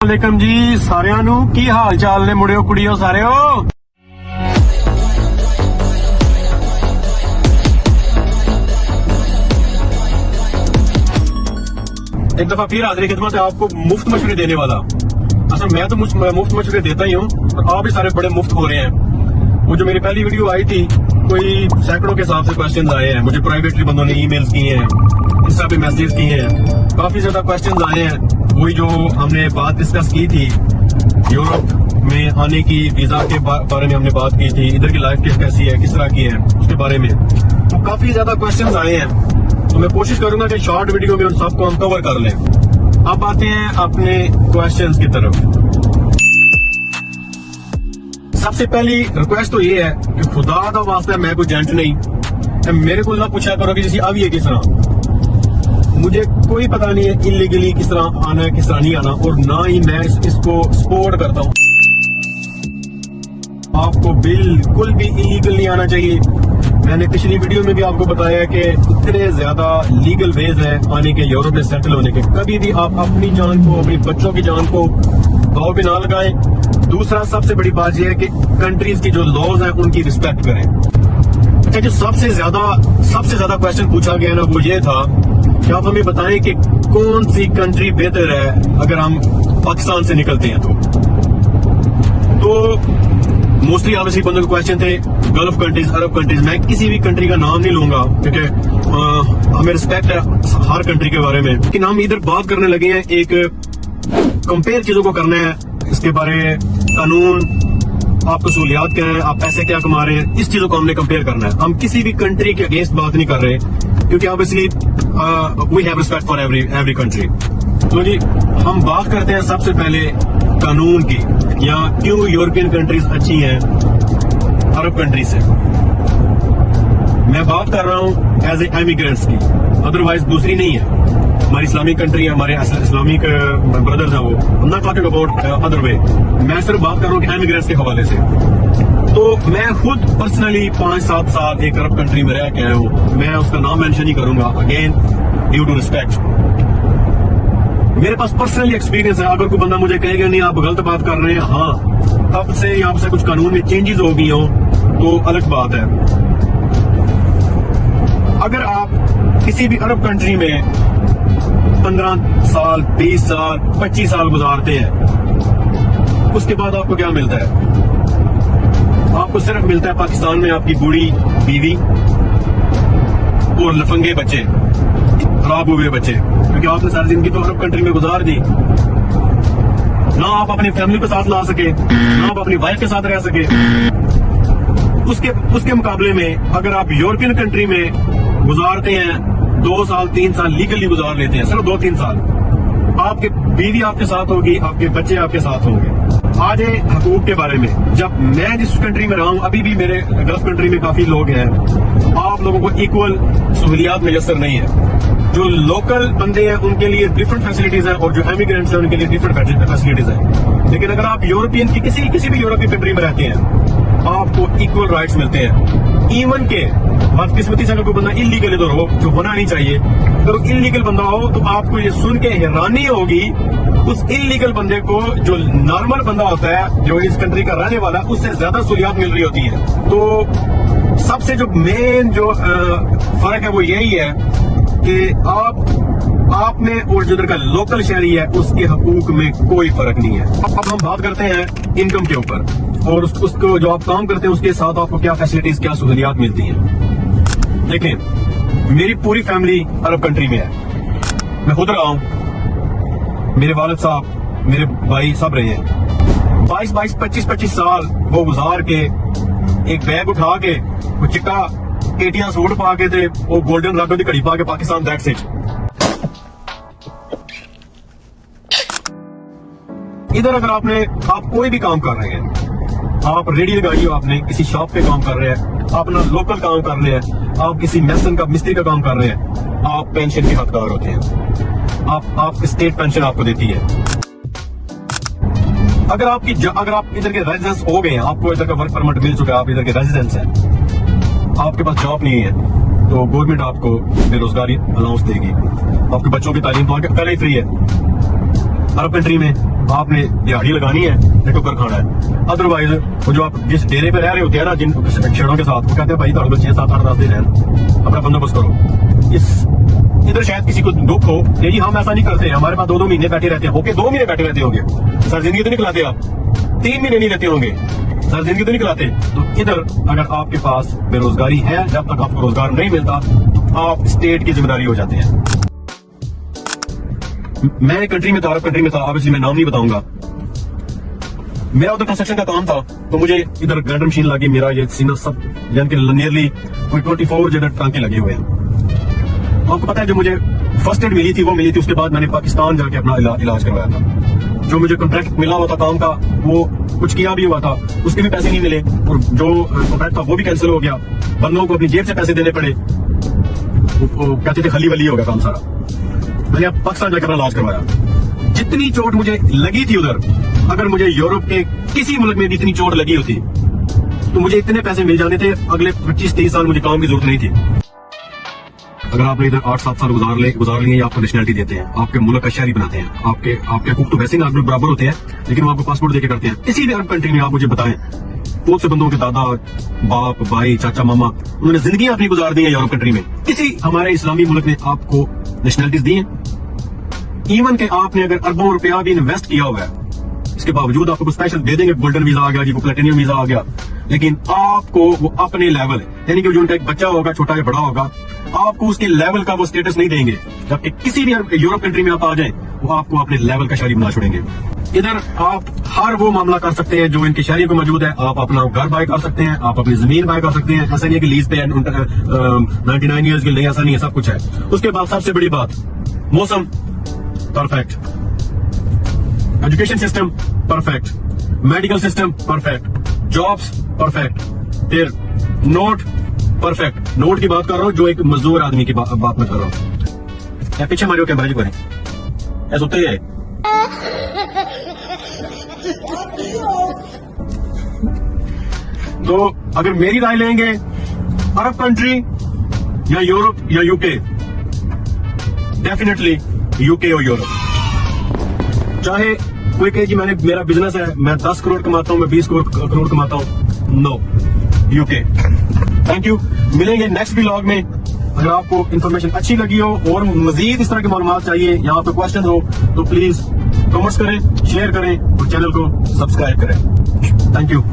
वालेकुम जी सारिਆਂ ਨੂੰ ਕੀ ਹਾਲ ਚਾਲ ਨੇ ਮੁੰਡਿਓ ਕੁੜੀਓ ਸਾਰਿਓ। एक दफा फिर हाजिर खिदमत है आपको मुफ्त मशवरे देने वाला। असल मैं तो मुफ्त मशवरे देता ही हूँ और आप भी सारे बड़े मुफ्त हो रहे हैं। वो जो मेरी पहली वीडियो आई थी कोई सैकड़ों के हिसाब से क्वेश्चन आए हैं, मुझे प्राइवेटली बंदों ने ईमेल्स किए हैं, इंस्टा पे मैसेज किए हैं, काफी ज्यादा क्वेश्चन आए हैं। वही जो हमने बात डिस्कस की थी यूरोप में आने की, वीजा के बारे में हमने बात की थी, इधर की लाइफ कैसी है, किस तरह की है, उसके बारे में तो काफी ज्यादा क्वेश्चन आए हैं। तो मैं कोशिश करूंगा कि शॉर्ट वीडियो में उन सबको हम कवर कर लें। अब आते हैं अपने क्वेश्चंस की तरफ। सबसे पहली रिक्वेस्ट तो ये है कि खुदा का वास्ता मैं कोई जेंट नहीं, मेरे को ना पूछा करो कि जैसे अब ये किस तरह, मुझे कोई पता नहीं है इलीगली किस तरह आना है किस तरह नहीं आना, और ना ही मैं इसको सपोर्ट करता हूँ। आपको बिल्कुल भी इलीगल नहीं आना चाहिए। मैंने पिछली वीडियो में भी आपको बताया कि इतने ज्यादा लीगल वेज है आने के, यूरोप में सेटल होने के। कभी भी आप अपनी जान को, अपने बच्चों की जान को दांव पे ना लगाएं। दूसरा सबसे बड़ी बात यह है कि कंट्रीज की जो लॉज हैं उनकी रिस्पेक्ट करें। अच्छा, जो सबसे ज्यादा क्वेश्चन पूछा गया ना वो ये था कि आप हमें बताएं कि कौन सी कंट्री बेहतर है अगर हम पाकिस्तान से निकलते हैं तो मोस्टली ऑब्वियसली बंदों के क्वेश्चन थे गल्फ कंट्रीज, अरब कंट्रीज। मैं किसी भी कंट्री का नाम नहीं लूंगा क्योंकि हमें रिस्पेक्ट है हर कंट्री के बारे में, लेकिन हम इधर बात करने लगे हैं एक कंपेयर चीजों को करना है, इसके बारे कानून, आपको सहूलियात क्या है, आप पैसे क्या कमा रहे हैं, इस चीजों को हमने कंपेयर करना है। हम किसी भी कंट्री के अगेंस्ट बात नहीं कर रहे क्योंकि obviously we have respect for every country. तो जी हम बात करते हैं सबसे पहले कानून की, या क्यों यूरोपियन कंट्रीज अच्छी हैं अरब कंट्री से। मैं बात कर रहा हूं एज ए इमिग्रेंट्स की, अदरवाइज दूसरी नहीं है। हमारी इस्लामिक कंट्री है, हमारे इस्लामिक ब्रदर्स हैं, वो not talking about other way. मैं सिर्फ बात कर रहा हूं इमिग्रेंट्स के हवाले से। तो मैं खुद पर्सनली 5-7 साल एक अरब कंट्री में रह के आया हूं। मैं उसका नाम मेंशन नहीं करूंगा, अगेन ड्यू टू रिस्पेक्ट। मेरे पास पर्सनली एक्सपीरियंस है। अगर कोई बंदा मुझे कहेगा नहीं आप गलत बात कर रहे हैं, हाँ तब से यहाँ से कुछ कानून में चेंजेस हो गई हो तो अलग बात है। अगर आप किसी भी अरब कंट्री में 15 साल, 20 साल, 25 साल गुजारते हैं, उसके बाद आपको क्या मिलता है? आपको सिर्फ मिलता है पाकिस्तान में आपकी बूढ़ी बीवी और लफंगे बच्चे, खराब हुए बच्चे, क्योंकि आपने सारी जिंदगी तो अरब कंट्री में गुजार दी। ना आप अपनी फैमिली के साथ ला सके, ना आप अपनी वाइफ के साथ रह सके। उसके मुकाबले में अगर आप यूरोपियन कंट्री में गुजारते हैं 2 साल 3 साल, लीगली गुजार लेते हैं, सिर्फ 2-3 साल, आपके बीवी आपके साथ होगी, आपके बच्चे आपके साथ होंगे। आज है हकूक के बारे में। जब मैं जिस कंट्री में रहा हूँ, अभी भी मेरे गल्फ कंट्री में काफी लोग हैं, आप लोगों को इक्वल सहूलियात मैसर नहीं है। जो लोकल बंदे हैं उनके लिए डिफरेंट फैसिलिटीज है और जो इमिग्रेंट्स हैं उनके लिए डिफरेंट फैसिलिटीज है। लेकिन अगर आप यूरोपियन की किसी भी यूरोपियन कंट्री में रहते हैं, आपको इक्वल राइट्स मिलते हैं। इवन के बदकिस्मती से अगर कोई बंदा इलीगल इधर हो, जो होना नहीं चाहिए, अगर इलीगल बंदा हो तो आपको ये सुन के हैरानी होगी उस इलीगल बंदे को जो नॉर्मल बंदा होता है, जो इस कंट्री का रहने वाला, उससे ज्यादा सहूलियात मिल रही होती है। तो सबसे जो मेन जो फर्क है वो यही है कि आप में और जो इधर का लोकल शहरी है उसके हकूक में कोई फर्क नहीं है। अब हम बात करते हैं इनकम के ऊपर और उसको जो आप काम करते हैं उसके साथ आपको क्या फैसिलिटीज, क्या सहूलियात मिलती हैं। देखें, मेरी पूरी फैमिली अरब कंट्री में है, मैं खुद रहा हूं, मेरे वालिद साहब, मेरे भाई सब रहे हैं। 22, 25 साल वो गुजार के एक बैग उठा के, वो चिट्टा केटियां सूट पा के थे, वो गोल्डन राडो की घड़ी पा के पाकिस्तान, दैट्स इट। इधर अगर आप कोई भी काम कर रहे हैं, आप रेडी लगाई हो, आपने किसी शॉप पे काम कर रहे हैं, आप अपना लोकल काम कर रहे हैं, आप किसी मेसन का मिस्त्री का काम कर रहे हैं, आप पेंशन के हकदार होते हैं। आप स्टेट पेंशन आपको देती है। अगर आप इधर के रेजिडेंस हो गए हैं, आपको इधर का वर्क परमिट मिल चुका है, आप इधर के रेजिडेंस हैं, आपके पास जॉब नहीं है, तो गवर्नमेंट आपको बेरोजगारी अलाउंस देगी। आपके बच्चों की तालीम तो पहले ही फ्री है। अरब कंट्री में आपने दिहाड़ी लगानी है या ठोकर खाना है। अदरवाइज वो जो आप जिस डेरे पे रह रहे होते हैं ना, जिन छेड़ों के साथ, वो कहते हैं भाई थोड़े 6, 7, 8, 10 दिन है, अपना बंदोबस्त करो। इधर शायद किसी को दुख हो कि जी हम ऐसा नहीं करते, हमारे पास 2-2 महीने बैठे रहते हैं। ओके, 2 महीने बैठे रहते होंगे सर, जिंदगी तो नहीं खिलाते आप। 3 महीने नहीं रहते होंगे सर, जिंदगी तो नहीं खिलाते। तो इधर अगर आपके पास बेरोजगारी है, जब तक आपको रोजगार नहीं मिलता तो आप स्टेट की जिम्मेदारी हो जाते हैं। मैं कंट्री में था, अरब कंट्री में था, ऑब्वियसली मैं नाम नहीं बताऊंगा। मेरा उधर कंस्ट्रक्शन का काम था, तो मुझे इधर ग्राइंडर मशीन लगी, मेरा ये सीना सब यानी कि नियरली कोई 24 जगह टांके लगे हुए हैं। आपको पता है जो मुझे फर्स्ट एड मिली थी वो मिली थी, उसके बाद मैंने पाकिस्तान जाके अपना इलाज करवाया था। जो मुझे कॉन्ट्रैक्ट मिला हुआ था काम का, वो कुछ किया भी हुआ था, उसके भी पैसे नहीं मिले, और जो कॉन्ट्रैक्ट था वो भी कैंसिल हो गया। बंदों को अपनी जेब से पैसे देने पड़े, वो कहते थे खली वली हो गया काम सारा। मैंने अब पाकिस्तान जाकर अपना इलाज करवाया। जितनी चोट मुझे लगी थी उधर, अगर मुझे यूरोप के किसी मुल्क में भी इतनी चोट लगी होती तो मुझे इतने पैसे मिल जाते थे, अगले 25-30 साल मुझे काम की जरूरत नहीं थी। अगर आपने इधर 8-7 साल गुजार लिए, आपको नेशनलिटी देते हैं, आपके मुल्क का शहरी बनाते हैं, आपके हकूक तो वैसे ही नागरिक बराबर होते हैं, लेकिन वो आपको पासपोर्ट देके करते हैं। किसी भी अरब कंट्री में आप मुझे बताएं, बहुत से बंदों के दादा, बाप, भाई, चाचा, मामा, उन्होंने जिंदगी अपनी गुजार दी है यूरोप कंट्री में। किसी हमारे इस्लामी मुल्क ने आपको नेशनलिटीज दी है? इवन के आपने अगर अरबों रुपया भी इन्वेस्ट किया हुआ है, इसके बावजूद आपको कुछ स्पेशल दे देंगे, गोल्डन वीजा आ गया जी, प्लेटिनियम वीजा आ गया, लेकिन आपको वो अपने लेवल, यानी कि जो उनका एक बच्चा होगा, छोटा या बड़ा होगा, आपको उसके लेवल का वो स्टेटस नहीं देंगे। जबकि किसी भी यूरोप कंट्री में आप आ जाएं, वो आपको अपने लेवल का शहरी बना छोड़ेंगे। इधर आप हर वो मामला कर सकते हैं जो इनके शहरी को मौजूद है। आप अपना घर बाय कर सकते हैं, आप अपनी जमीन बाय कर सकते हैं। ऐसा नहीं है कि लीज पे 99 ईयर्स के लिए, ऐसा नहीं है, सब कुछ है। उसके बाद सबसे बड़ी बात, मौसम perfect, education system perfect, medical system perfect, jobs perfect, फिर नोट परफेक्ट। नोट की बात कर रहा हूँ, जो एक मजदूर आदमी की बात मैं कर रहा हूँ। या पीछे मारियो कैमरा जी करें, ऐसा होता ही है। तो अगर मेरी राय लेंगे, अरब कंट्री या यूरोप या यूके, डेफिनेटली यूके और यूरोप। चाहे कोई कहे जी मेरा बिजनेस है, मैं 10 करोड़ कमाता हूं, मैं 20 करोड़ कमाता हूं, नो, यूके। थैंक यू, मिलेंगे नेक्स्ट व्लॉग में। अगर आपको इन्फॉर्मेशन अच्छी लगी हो और मजीद इस तरह की मालूमात चाहिए या आपको क्वेश्चन हो तो प्लीज कमेंट्स करें, शेयर करें और चैनल को सब्सक्राइब करें। Thank you.